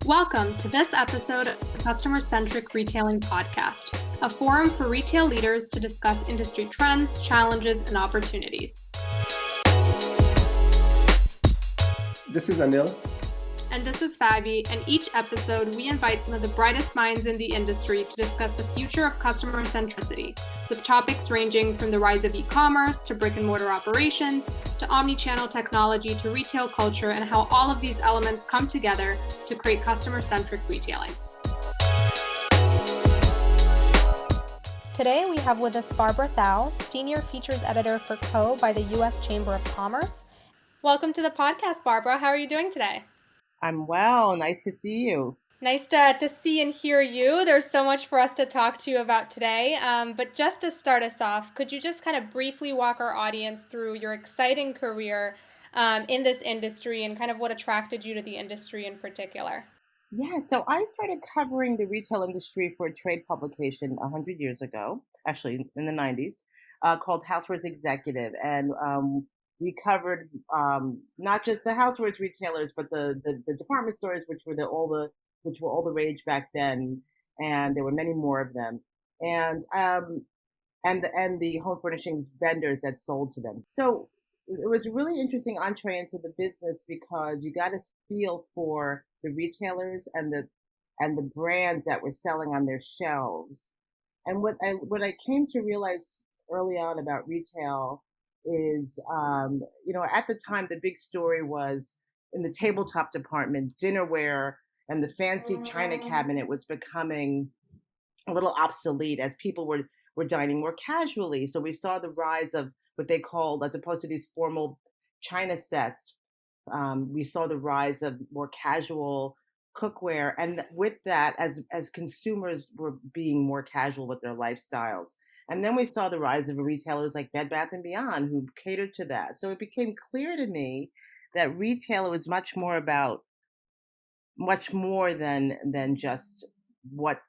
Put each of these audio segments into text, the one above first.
Welcome to this episode of the Customer-Centric Retailing Podcast, a forum for retail leaders to discuss industry trends, challenges, and opportunities. This is Anil. And this is Fabi, and each episode we invite some of the brightest minds in the industry to discuss the future of customer centricity, with topics ranging from the rise of e-commerce to brick-and-mortar operations, to omni-channel technology to retail culture, and how all of these elements come together to create customer-centric retailing. Today we have with us Barbara Thau, Senior Features Editor for Co. by the U.S. Chamber of Commerce. Welcome to the podcast, Barbara. How are you doing today? I'm well. Nice to see you. Nice to see and hear you. There's so much for us to talk to you about today. But just to start us off, could you just kind of briefly walk our audience through your exciting career in this industry and kind of what attracted you to the industry in particular? Yeah, so I started covering the retail industry for a trade publication 100 years ago, actually in the 90s, called Housewares Executive. And we covered not just the housewares retailers, but the department stores, which were all the rage back then, and there were many more of them, and the home furnishings vendors that sold to them. So it was a really interesting entree into the business because you got to feel for the retailers and the brands that were selling on their shelves. And what I came to realize early on about retail is, at the time the big story was in the tabletop department, dinnerware and the fancy china cabinet was becoming a little obsolete as people were dining more casually. So we saw the rise of what they called, as opposed to these formal china sets, we saw the rise of more casual cookware, and with that, as consumers were being more casual with their lifestyles. And then we saw the rise of retailers like Bed Bath and Beyond who catered to that. So it became clear to me that retail was much more than just what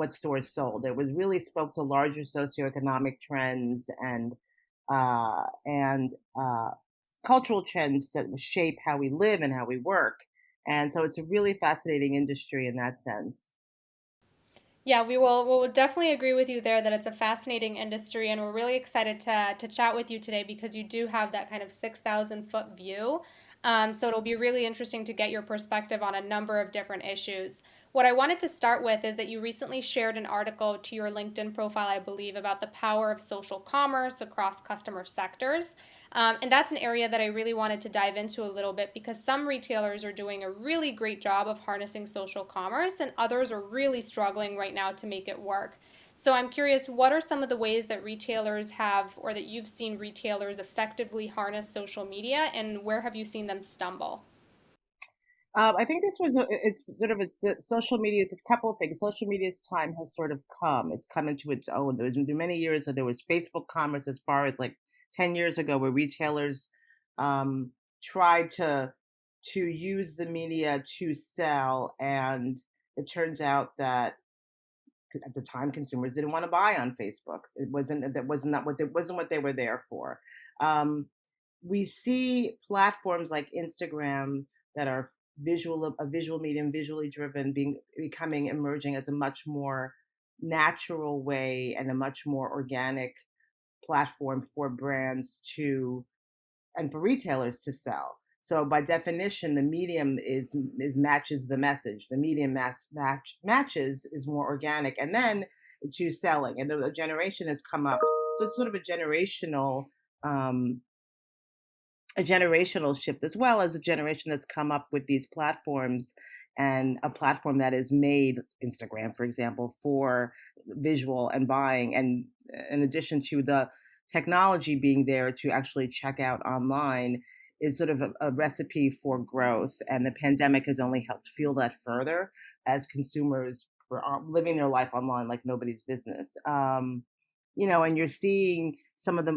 stores sold. It was really spoke to larger socioeconomic trends and cultural trends that shape how we live and how we work. And so it's a really fascinating industry in that sense. Yeah, we'll definitely agree with you there that it's a fascinating industry, and we're really excited to chat with you today because you do have that kind of 6,000-foot view. So it'll be really interesting to get your perspective on a number of different issues. What I wanted to start with is that you recently shared an article to your LinkedIn profile, I believe, about the power of social commerce across customer sectors. And that's an area that I really wanted to dive into a little bit because some retailers are doing a really great job of harnessing social commerce, and others are really struggling right now to make it work. So I'm curious, what are some of the ways that retailers have, or that you've seen retailers effectively harness social media, and where have you seen them stumble? I think it's the social media is a couple of things. Social media's time has sort of come. It's come into its own. There was many years so there was Facebook commerce as far as like 10 years ago, where retailers tried to use the media to sell, and it turns out that at the time consumers didn't want to buy on Facebook. It wasn't what they were there for. We see platforms like Instagram that are a visual medium, visually driven, becoming emerging as a much more natural way and a much more organic platform for brands to and for retailers to sell. So by definition, the medium is matches the message. The medium matches is more organic, and then to selling. And the generation has come up, so it's sort of um, a generational shift, as well as a generation that's come up with these platforms, and a platform that is made, Instagram, for example, for visual and buying. And in addition to the technology being there to actually check out online, is sort of a recipe for growth. And the pandemic has only helped fuel that further as consumers were living their life online like nobody's business. And you're seeing some of the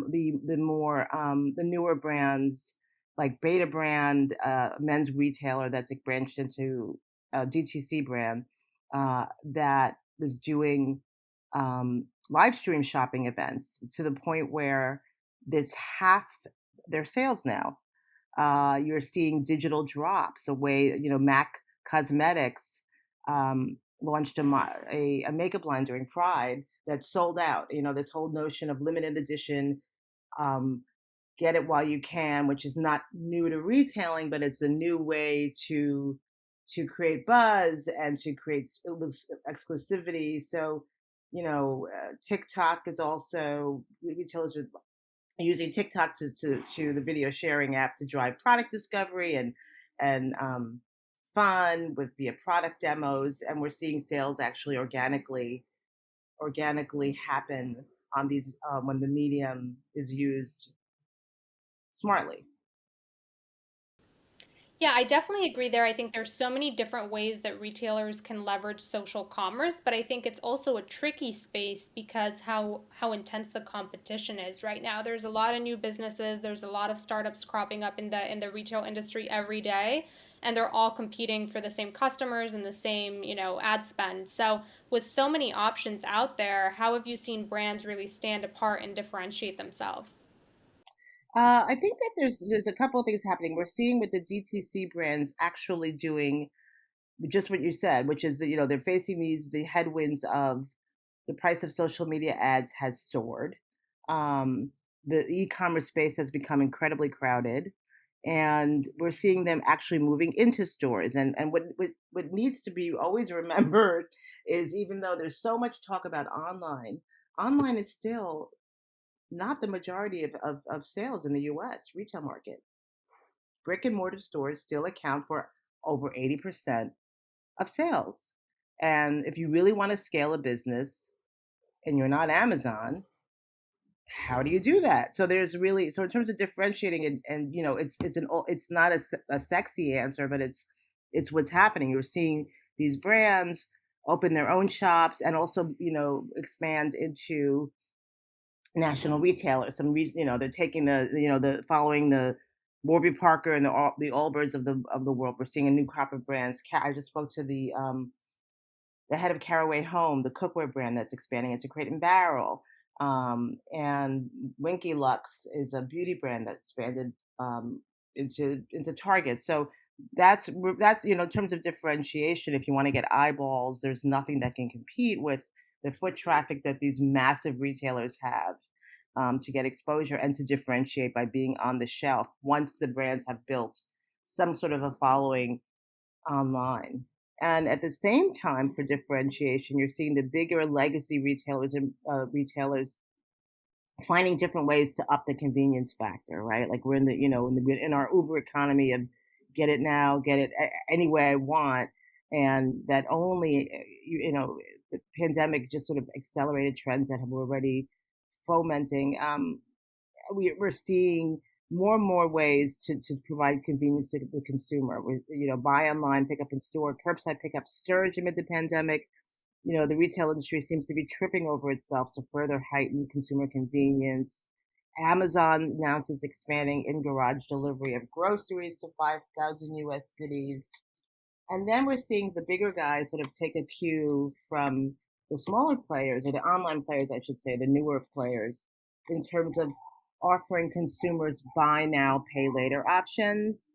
newer brands like Beta Brand, men's retailer that's like branched into a DTC brand that is doing live stream shopping events to the point where it's half their sales now. You're seeing digital drops, a way, Mac Cosmetics launched a makeup line during Pride that sold out. You know, this whole notion of limited edition, um, get it while you can, which is not new to retailing, but it's a new way to create buzz and to create exclusivity. So, TikTok is also retailers are using TikTok to the video sharing app to drive product discovery and fun with via product demos, and we're seeing sales actually organically happen on these when the medium is used smartly. Yeah, I definitely agree there. I think there's so many different ways that retailers can leverage social commerce, but I think it's also a tricky space because how intense the competition is right now. There's a lot of new businesses, there's a lot of startups cropping up in the retail industry every day, and they're all competing for the same customers and the same, ad spend. So, with so many options out there, how have you seen brands really stand apart and differentiate themselves? I think that there's a couple of things happening. We're seeing with the DTC brands actually doing just what you said, which is that they're facing the headwinds of the price of social media ads has soared. Um, the e-commerce space has become incredibly crowded, and we're seeing them actually moving into stores. And what needs to be always remembered is even though there's so much talk about online is still not the majority of sales in the US retail market. Brick and mortar stores still account for over 80% of sales. And if you really want to scale a business and you're not Amazon, how do you do that? So there's really so in terms of differentiating and it's not a sexy answer, but it's what's happening. You're seeing these brands open their own shops and also expand into national retailers. They're taking the following the Warby Parker and the Allbirds of the world. We're seeing a new crop of brands. I just spoke to the head of Caraway Home, the cookware brand that's expanding into Crate and Barrel. And Winky Lux is a beauty brand that expanded into Target. So that's in terms of differentiation. If you want to get eyeballs, there's nothing that can compete with the foot traffic that these massive retailers have to get exposure and to differentiate by being on the shelf once the brands have built some sort of a following online. And at the same time, for differentiation, you're seeing the bigger legacy retailers and retailers finding different ways to up the convenience factor, right? Like we're in the, in our Uber economy of get it now, get it any way I want, and that only, the pandemic just sort of accelerated trends that have already fomenting. We're seeing more and more ways to provide convenience to the consumer. Buy online, pick up in store, curbside pickup surge amid the pandemic. The retail industry seems to be tripping over itself to further heighten consumer convenience. Amazon announces expanding in garage delivery of groceries to 5,000 US cities. And then we're seeing the bigger guys sort of take a cue from the smaller players, or the online players, I should say, the newer players, in terms of offering consumers buy now, pay later options.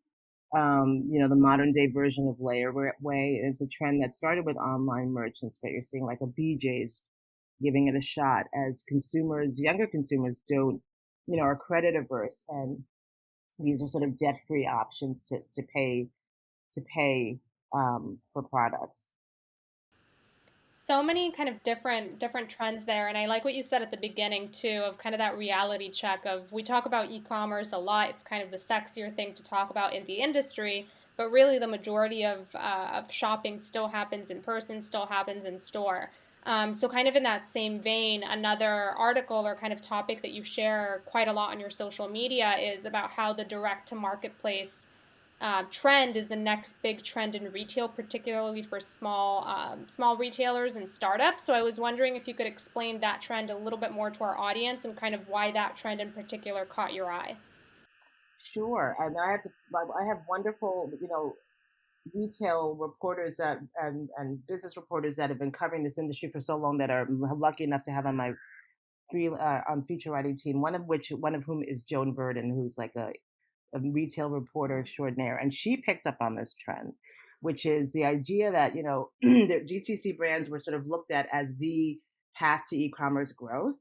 The modern day version of layaway is a trend that started with online merchants, but you're seeing like a BJ's giving it a shot as consumers, younger consumers are credit averse, and these are sort of debt free options to pay for products. So many kind of different trends there, and I like what you said at the beginning too of kind of that reality check of we talk about e-commerce a lot. It's kind of the sexier thing to talk about in the industry, but really the majority of shopping still happens in person, still happens in store. So kind of in that same vein, another article or kind of topic that you share quite a lot on your social media is about how the direct to marketplace trend is the next big trend in retail, particularly for small retailers and startups. So I was wondering if you could explain that trend a little bit more to our audience and kind of why that trend in particular caught your eye. Sure, and I have wonderful, retail reporters and business reporters that have been covering this industry for so long that are lucky enough to have on my on feature writing team. One of whom is Joan Burden, who's like a retail reporter extraordinaire, and she picked up on this trend which is the idea that the GTC brands were sort of looked at as the path to e-commerce growth,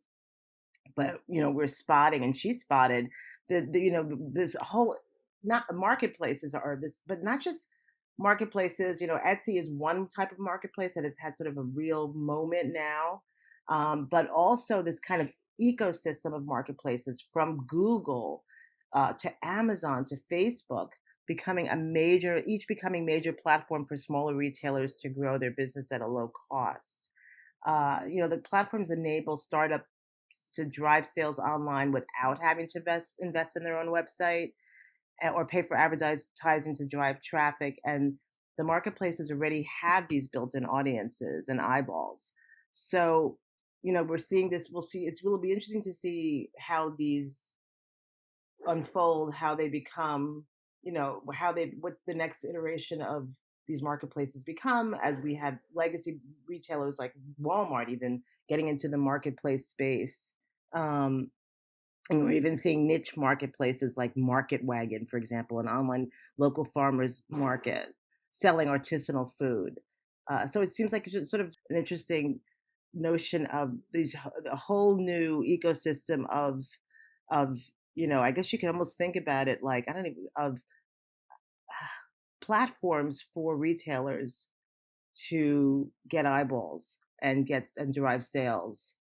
but we're spotting, and she spotted this whole, not marketplaces are this, but not just marketplaces. Etsy is one type of marketplace that has had sort of a real moment now, but also this kind of ecosystem of marketplaces from Google to Amazon to Facebook, becoming major platform for smaller retailers to grow their business at a low cost. The platforms enable startups to drive sales online without having to invest in their own website, or pay for advertising to drive traffic. And the marketplaces already have these built-in audiences and eyeballs. So, we're seeing this. We'll see. It will be interesting to see how these unfold, how they become, what the next iteration of these marketplaces become, as we have legacy retailers like Walmart even getting into the marketplace space. Um, and we're even seeing niche marketplaces like Market Wagon, for example, an online local farmers market selling artisanal food. So it seems like it's just sort of an interesting notion of a whole new ecosystem of I guess you can almost think about it like, I don't even, of platforms for retailers to get eyeballs and derive sales.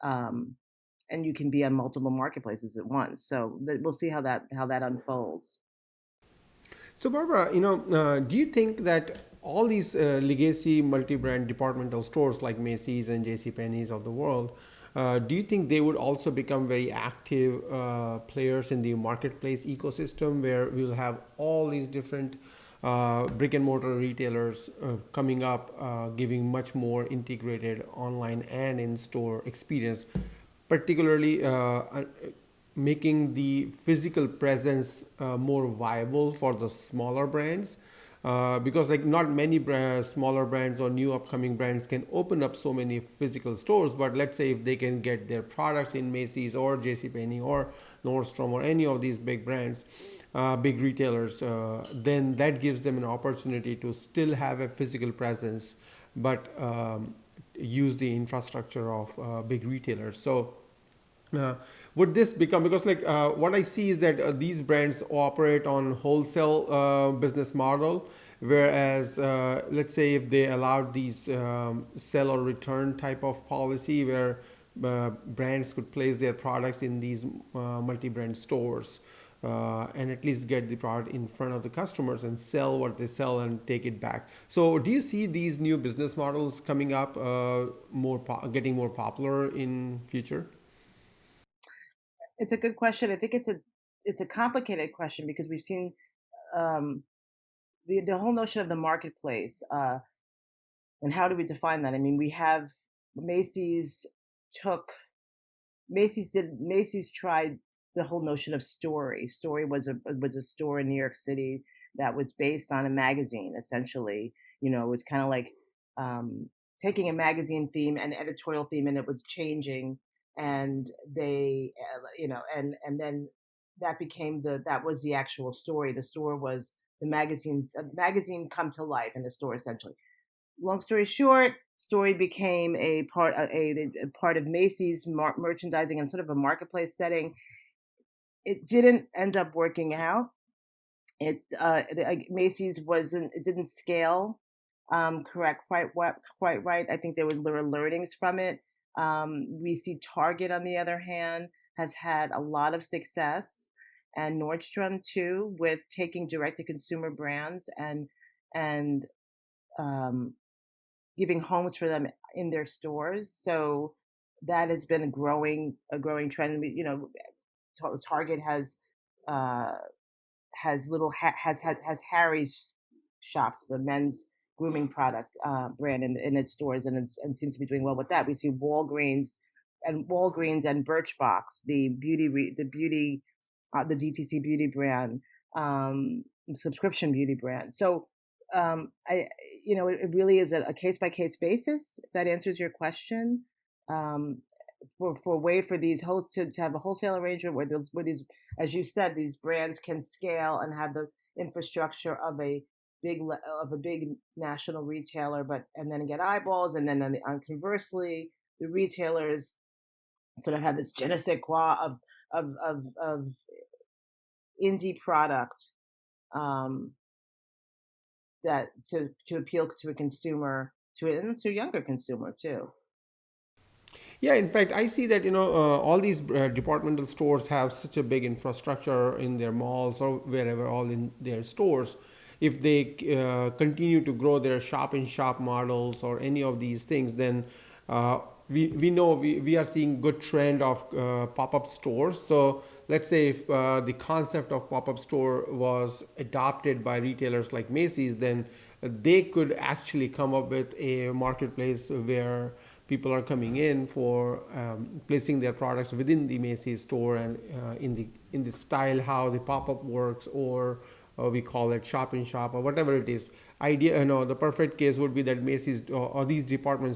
Um, and you can be on multiple marketplaces at once. So we'll see how that unfolds. So, Barbara, do you think that all these legacy multi-brand departmental stores like Macy's and J.C. Penney's of the world, do you think they would also become very active players in the marketplace ecosystem, where we'll have all these different brick and mortar retailers coming up, giving much more integrated online and in-store experience, particularly making the physical presence more viable for the smaller brands, because like not many smaller brands or new upcoming brands can open up so many physical stores. But let's say if they can get their products in Macy's or JCPenney or Nordstrom or any of these big brands, big retailers, then that gives them an opportunity to still have a physical presence, but use the infrastructure of big retailers. So uh, would this become, because like what I see is that these brands operate on wholesale business model, whereas let's say if they allowed these sell or return type of policy, where brands could place their products in these multi-brand stores, and at least get the product in front of the customers and sell what they sell and take it back. So do you see these new business models coming up, getting more popular in future? It's a good question. I think it's a complicated question because we've seen um, the whole notion of the marketplace, and how do we define that? I mean, we have Macy's took Macy's tried the whole notion of Story. Story was a store in New York City that was based on a magazine, essentially. It was kind of like taking a magazine theme and editorial theme, and it was changing. And they, and then that was the actual story. The store was the magazine come to life in the store, essentially. Long story short, Story became a part of Macy's merchandising and sort of a marketplace setting. It didn't end up working out. Macy's wasn't it didn't scale correct quite right. I think there were learnings from it. We see Target, on the other hand, has had a lot of success, and Nordstrom too, with taking direct to consumer brands and um, giving homes for them in their stores. So that has been a growing trend. Target uh, has Harry's shop, the men's grooming product brand in its stores, and seems to be doing well with that. We see Walgreens and Birchbox, the DTC beauty brand, subscription beauty brand. So I it really is a case by case basis. If that answers your question, um, for a way for these hosts to have a wholesale arrangement where these, as you said, these brands can scale and have the infrastructure of a of a big national retailer, but and then get eyeballs, and then conversely, the retailers sort of have this je ne sais quoi of indie product, um, that to appeal to a consumer, to a younger consumer too. Yeah, in fact, I see that all these departmental stores have such a big infrastructure in their malls or wherever, all in their stores. If they continue to grow their shop in shop models or any of these things, then we know we are seeing good trend of pop up stores. So let's say if the concept of pop up store was adopted by retailers like Macy's, then they could actually come up with a marketplace where people are coming in for placing their products within the Macy's store and in the style how the pop up works, or we call it shop in shop or whatever it is. Idea, the perfect case would be that Macy's or these departmental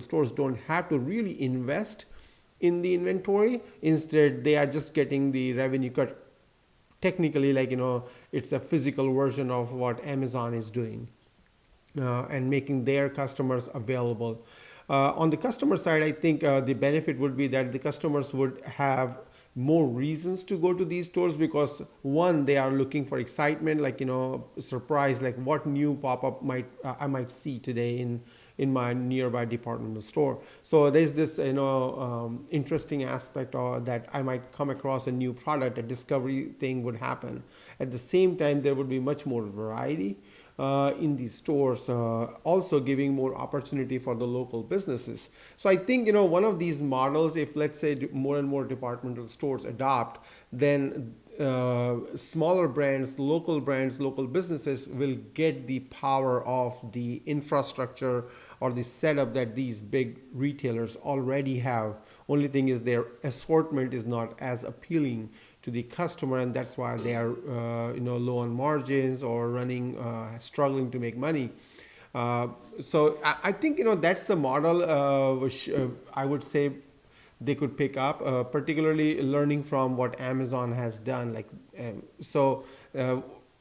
stores don't have to really invest in the inventory. Instead, they are just getting the revenue cut. Technically, like it's a physical version of what Amazon is doing, and making their customers available. On the customer side, I think the benefit would be that the customers would have more reasons to go to these stores, because one, they are looking for excitement, like surprise, like what new pop-up might I might see today in my nearby departmental store. So there's this interesting aspect, that I might come across a new product, a discovery thing would happen. At the same time, there would be much more variety in these stores, also giving more opportunity for the local businesses. So I think one of these models, if let's say more and more departmental stores adopt, then smaller brands, local businesses will get the power of the infrastructure or the setup that these big retailers already have. Only thing is their assortment is not as appealing to the customer, and that's why they are low on margins or running struggling to make money. So I think that's the model which I would say they could pick up, particularly learning from what Amazon has done. Like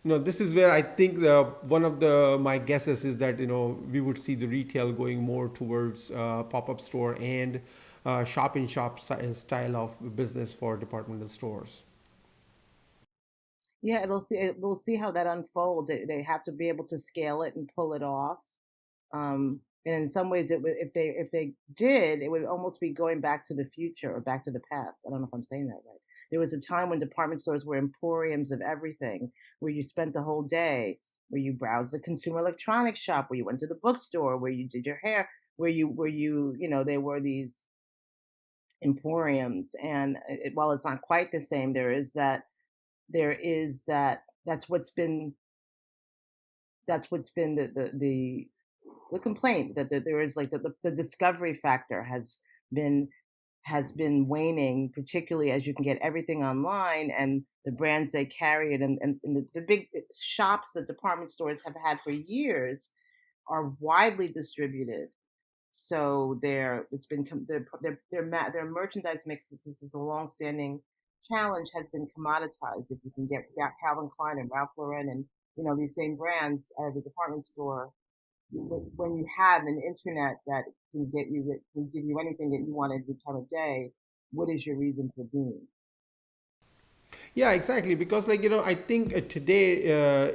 this is where I think one of the my guesses is that we would see the retail going more towards pop up store and shop in shop style of business for departmental stores. Yeah, we'll see how that unfolds. They have to be able to scale it and pull it off. And in some ways, it would, if they did, it would almost be going back to the future or back to the past. I don't know if I'm saying that right. There was a time when department stores were emporiums of everything, where you spent the whole day, where you browsed the consumer electronics shop, where you went to the bookstore, where you did your hair, there were these emporiums. And while it's not quite the same, there is that that's what's been the complaint, that there is like the discovery factor been has been waning, particularly as you can get everything online, and the brands they carry it, and the big shops that department stores have had for years are widely distributed. So it's been their merchandise mix. This is a long-standing challenge, has been commoditized. If you can get Calvin Klein and Ralph Lauren and these same brands at the department store, when you have an internet that can give you anything that you want at every time of day, what is your reason for being? Yeah, exactly. Because, like, I think today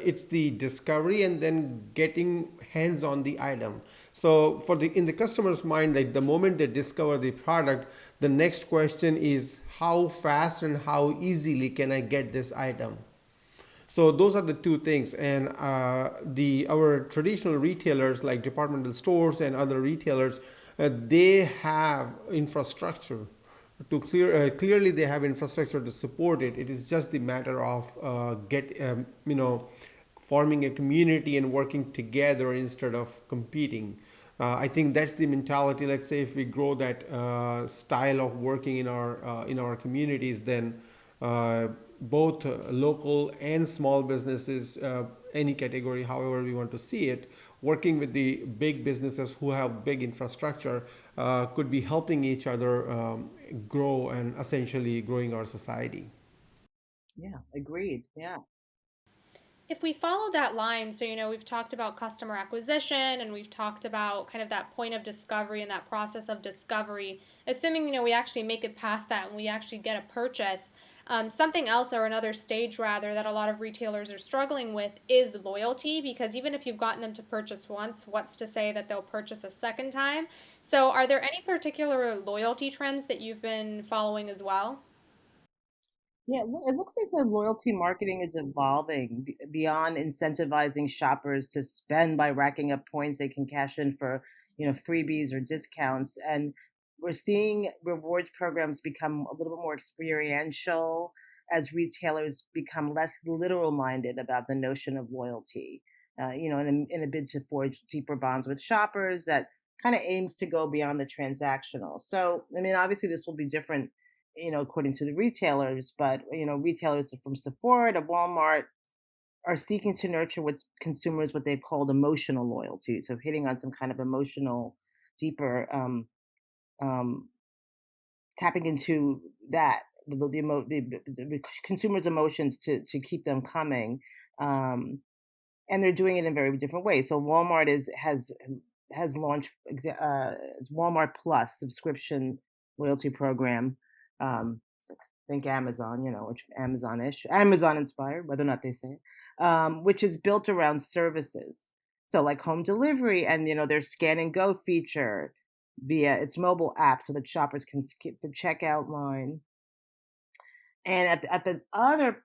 it's the discovery and then getting hands on the item. So, for the in the customer's mind, like the moment they discover the product, the next question is how fast and how easily can I get this item? So those are the two things, and the our traditional retailers like departmental stores and other retailers, they have infrastructure clearly they have infrastructure to support it. It is just the matter of get forming a community and working together instead of competing. I think that's the mentality. Let's say if we grow that style of working in our communities, then both local and small businesses, any category, however we want to see it, working with the big businesses who have big infrastructure, could be helping each other grow and essentially growing our society. Yeah, agreed. Yeah. if we follow that line, so we've talked about customer acquisition and we've talked about kind of that point of discovery and that process of discovery, assuming we actually make it past that and we actually get a purchase. Something else, or another stage rather, that a lot of retailers are struggling with is loyalty, because even if you've gotten them to purchase once, what's to say that they'll purchase a second time? So, are there any particular loyalty trends that you've been following as well? Yeah, it looks as though loyalty marketing is evolving beyond incentivizing shoppers to spend by racking up points they can cash in for, freebies or discounts. And we're seeing rewards programs become a little bit more experiential as retailers become less literal minded about the notion of loyalty. In a bid to forge deeper bonds with shoppers that kind of aims to go beyond the transactional. So, I mean, obviously, this will be different according to the retailers, but retailers from Sephora to Walmart are seeking to nurture what's consumers what they've called emotional loyalty. So hitting on some kind of emotional, deeper, um, tapping into that the consumers' emotions to keep them coming. Um, and they're doing it in very different ways. So Walmart has launched Walmart Plus subscription loyalty program. It's like, think Amazon, which Amazon-ish, Amazon inspired, whether or not they say it, which is built around services. So like home delivery and their scan and go feature via its mobile app so that shoppers can skip the checkout line and at the other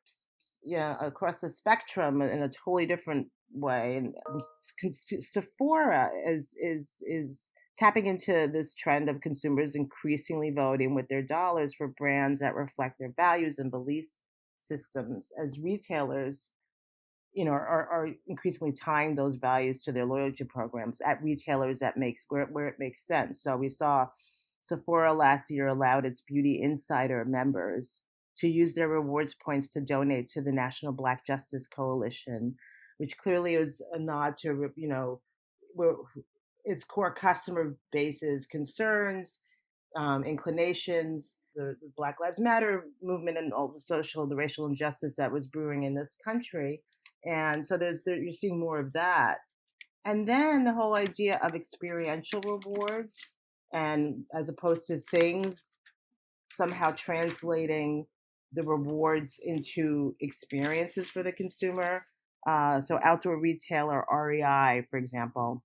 across the spectrum in a totally different way, and Sephora is tapping into this trend of consumers increasingly voting with their dollars for brands that reflect their values and belief systems as retailers are increasingly tying those values to their loyalty programs at retailers that makes where it makes sense. So we saw Sephora last year allowed its Beauty Insider members to use their rewards points to donate to the National Black Justice Coalition, which clearly is a nod to where its core customer base's concerns, inclinations, the Black Lives Matter movement, and all the racial injustice that was brewing in this country. And so you're seeing more of that. And then the whole idea of experiential rewards, and as opposed to things, somehow translating the rewards into experiences for the consumer. So outdoor retailer REI, for example,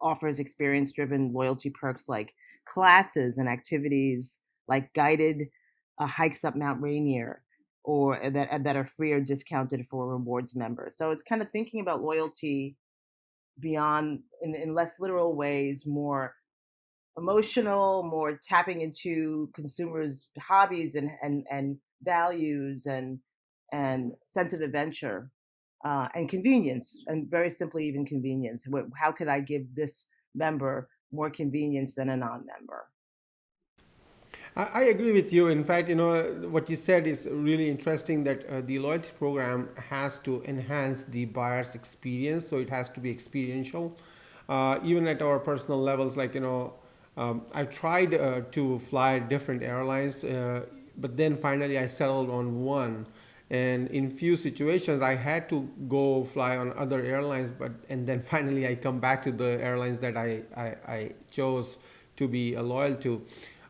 offers experience driven loyalty perks like classes and activities like guided hikes up Mount Rainier or that are free or discounted for rewards members. So it's kind of thinking about loyalty beyond in less literal ways, more emotional, more tapping into consumers' hobbies and values and sense of adventure and convenience, and very simply even convenience. How could I give this member more convenience than a non-member? I agree with you. In fact, what you said is really interesting that the loyalty program has to enhance the buyer's experience, so it has to be experiential. Even at our personal levels, like, I've tried to fly different airlines, but then finally I settled on one. And in few situations, I had to go fly on other airlines, but and then finally I come back to the airlines that I chose to be loyal to,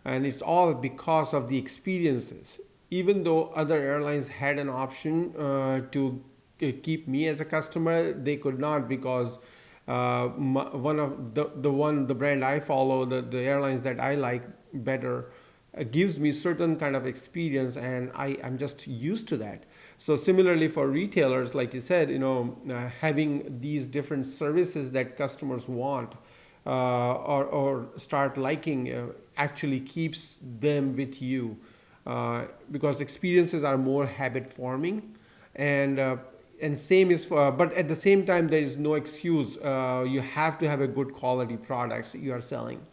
and it's all because of the experiences. Even though other airlines had an option to keep me as a customer, they could not, because one of the brand I follow, the airlines that I like better, gives me certain kind of experience, and I'm just used to that. So similarly for retailers, like you said, having these different services that customers want, or start liking, actually keeps them with you, because experiences are more habit forming. And same is for, but at the same time there is no excuse. You have to have a good quality products you are selling.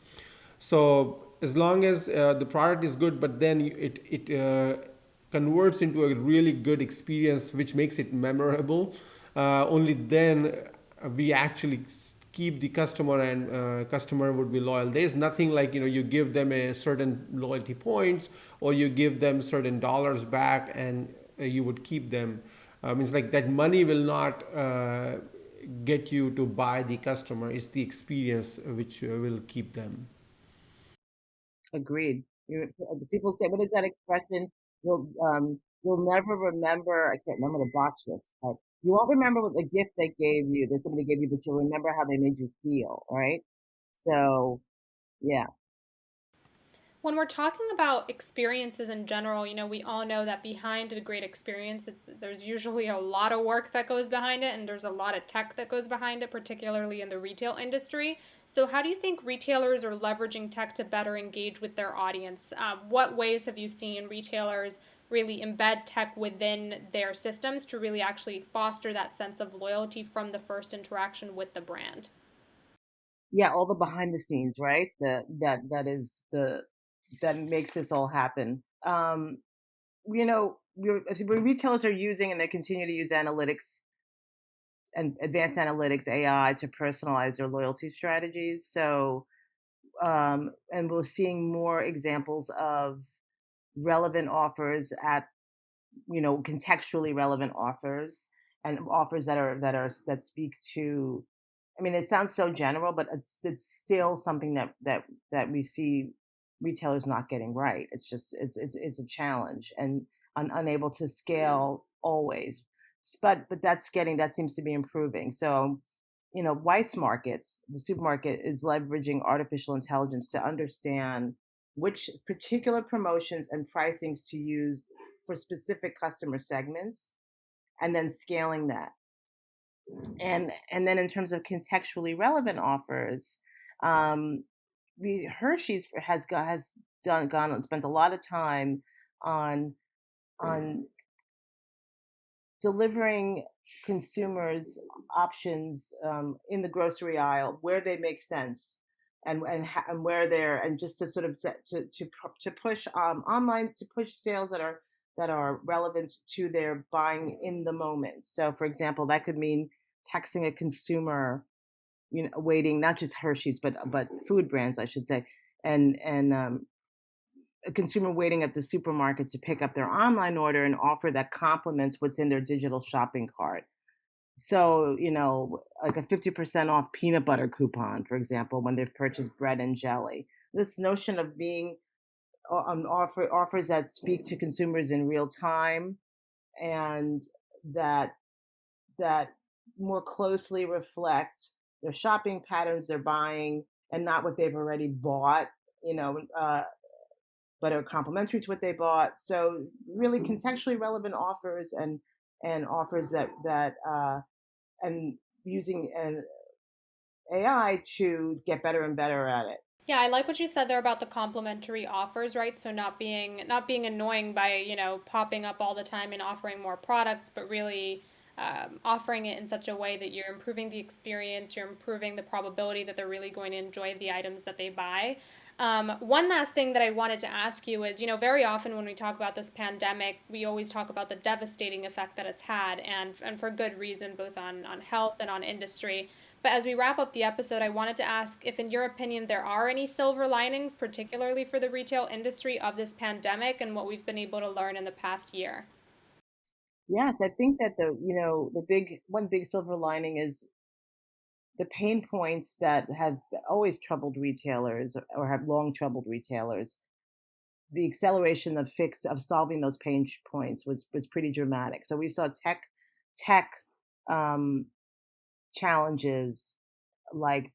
So as long as the product is good, but then it converts into a really good experience, which makes it memorable, only then we actually keep the customer, and customer would be loyal. There's nothing like, you give them a certain loyalty points, or you give them certain dollars back, and you would keep them. Means like that money will not get you to buy the customer. It's the experience which will keep them. Agreed. People say, what is that expression? You'll never remember. I can't remember to botch this, but you won't remember what the gift they gave you that somebody gave you, but you'll remember how they made you feel, right? So, yeah. When we're talking about experiences in general, we all know that behind a great experience, there's usually a lot of work that goes behind it, and there's a lot of tech that goes behind it, particularly in the retail industry. So, how do you think retailers are leveraging tech to better engage with their audience? What ways have you seen retailers really embed tech within their systems to really actually foster that sense of loyalty from the first interaction with the brand? Yeah, all the behind the scenes, right? That makes this all happen. When retailers are using and they continue to use analytics and advanced analytics, AI, to personalize their loyalty strategies. So, and we're seeing more examples of relevant offers at, contextually relevant offers, and offers that speak to. I mean, it sounds so general, but it's still something that we see retailers not getting right. It's just it's a challenge, and unable to scale always. But that seems to be improving. So, Weiss Markets, the supermarket, is leveraging artificial intelligence to understand which particular promotions and pricings to use for specific customer segments, and then scaling that. And then in terms of contextually relevant offers, um, Hershey's has done gone and spent a lot of time on on delivering consumers options, in the grocery aisle where they make sense, and where they're, and just to sort of to push, online, to push sales that are relevant to their buying in the moment. So, for example, that could mean texting a consumer, waiting, not just Hershey's, but food brands, I should say, and a consumer waiting at the supermarket to pick up their online order, and offer that complements what's in their digital shopping cart. So, like a 50% off peanut butter coupon, for example, when they've purchased bread and jelly. This notion of being, offers that speak to consumers in real time, and that that more closely reflect their shopping patterns, their buying, and not what they've already bought, you know, uh, but are complementary to what they bought. So, really contextually relevant offers, and offers and using an AI to get better and better at it. Yeah, I like what you said there about the complimentary offers, right? So not being annoying by, popping up all the time and offering more products, but really offering it in such a way that you're improving the experience, you're improving the probability that they're really going to enjoy the items that they buy. One last thing that I wanted to ask you is, very often when we talk about this pandemic, we always talk about the devastating effect that it's had, and for good reason, both on health and on industry. But as we wrap up the episode, I wanted to ask if, in your opinion, there are any silver linings, particularly for the retail industry, of this pandemic and what we've been able to learn in the past year. Yes, I think that the big one big silver lining is the pain points that have always troubled retailers, or have long troubled retailers. The acceleration of solving those pain points was pretty dramatic. So we saw tech um, challenges, like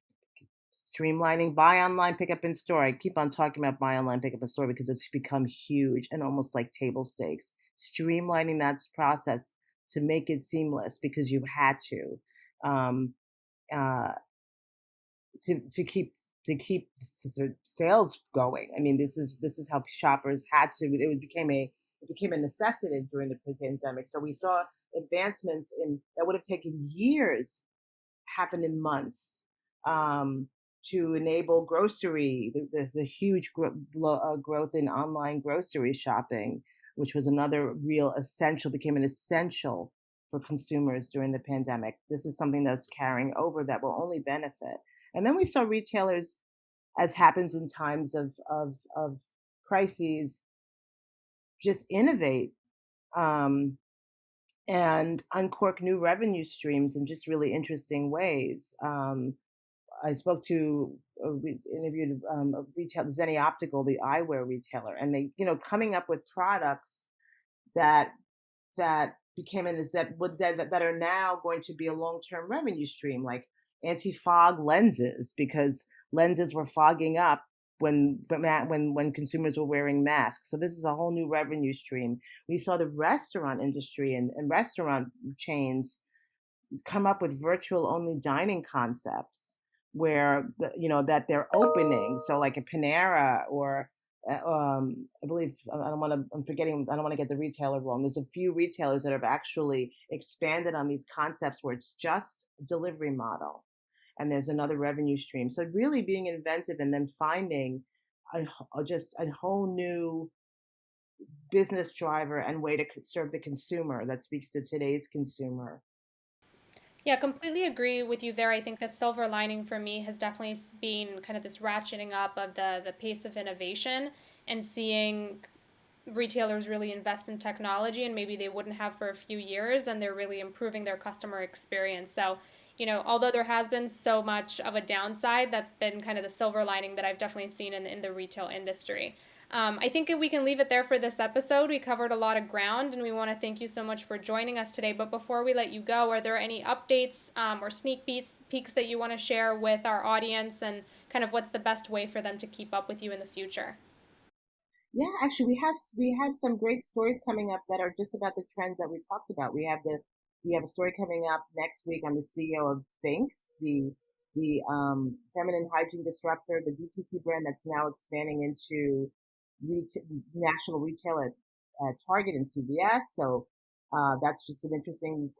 streamlining buy online, pick up in store. I keep on talking about buy online, pick up in store because it's become huge and almost like table stakes. Streamlining that process to make it seamless because you've had to. Um, uh, to keep the sales going. I mean, this is how shoppers had to. It became a necessity during the pandemic. So we saw advancements in that would have taken years happen in months, um, to enable grocery, the huge growth in online grocery shopping, which was another real essential, became an essential for consumers during the pandemic. This is something that's carrying over that will only benefit. And then we saw retailers, as happens in times of crises, just innovate. Um, and uncork new revenue streams in just really interesting ways. I spoke to interviewed a retail Zenny Optical, the eyewear retailer, and they, coming up with products that became in that are now going to be a long-term revenue stream, like anti-fog lenses, because lenses were fogging up when consumers were wearing masks. So this is a whole new revenue stream. We saw the restaurant industry and restaurant chains come up with virtual only dining concepts where that they're opening, so like a Panera or I believe, I don't want to I'm forgetting, I don't want to get the retailer wrong. There's a few retailers that have actually expanded on these concepts where it's just a delivery model and there's another revenue stream. So really being inventive and then finding just a whole new business driver and way to serve the consumer that speaks to today's consumer. Yeah, completely agree with you there. I think the silver lining for me has definitely been kind of this ratcheting up of the pace of innovation and seeing retailers really invest in technology and maybe they wouldn't have for a few years, and they're really improving their customer experience. So, although there has been so much of a downside, that's been kind of the silver lining that I've definitely seen in the retail industry. I think we can leave it there for this episode. We covered a lot of ground, and we want to thank you so much for joining us today. But before we let you go, are there any updates or sneak peeks that you want to share with our audience, and kind of what's the best way for them to keep up with you in the future? Yeah, actually, we have some great stories coming up that are just about the trends that we talked about. We have a story coming up next week on the CEO of Thinx, the feminine hygiene disruptor, the DTC brand that's now expanding into national retail at Target and CVS. So that's just an interesting,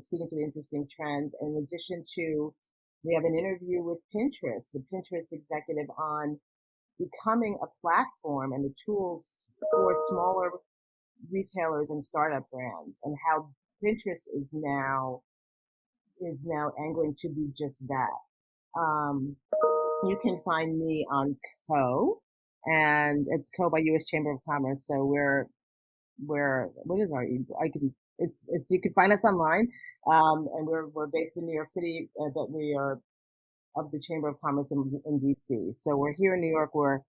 speaking to the interesting trend. In addition to, we have an interview with Pinterest, the Pinterest executive, on becoming a platform and the tools for smaller retailers and startup brands, and how Pinterest is now angling to be just that. You can find me on Co, and it's Co by U.S. Chamber of Commerce. So we're what is our I can it's you can find us online, and we're based in New York City, but we are of the Chamber of Commerce in DC. So we're here in New York, where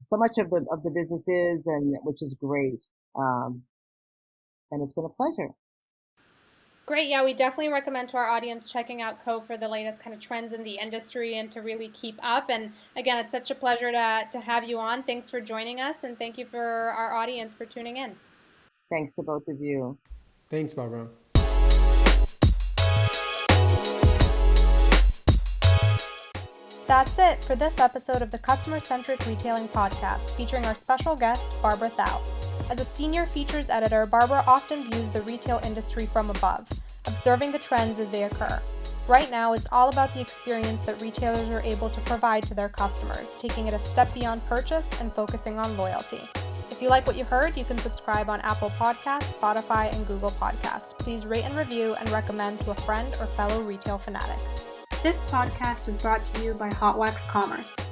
so much of the business is, and which is great. Um, and it's been a pleasure. Great. Yeah, we definitely recommend to our audience checking out Co for the latest kind of trends in the industry and to really keep up. And again, it's such a pleasure to have you on. Thanks for joining us, and thank you for our audience for tuning in. Thanks to both of you. Thanks, Barbara. That's it for this episode of the Customer Centric Retailing Podcast, featuring our special guest, Barbara Thau. As a senior features editor, Barbara often views the retail industry from above, observing the trends as they occur. Right now, it's all about the experience that retailers are able to provide to their customers, taking it a step beyond purchase and focusing on loyalty. If you like what you heard, you can subscribe on Apple Podcasts, Spotify, and Google Podcasts. Please rate and review and recommend to a friend or fellow retail fanatic. This podcast is brought to you by Hot Wax Commerce.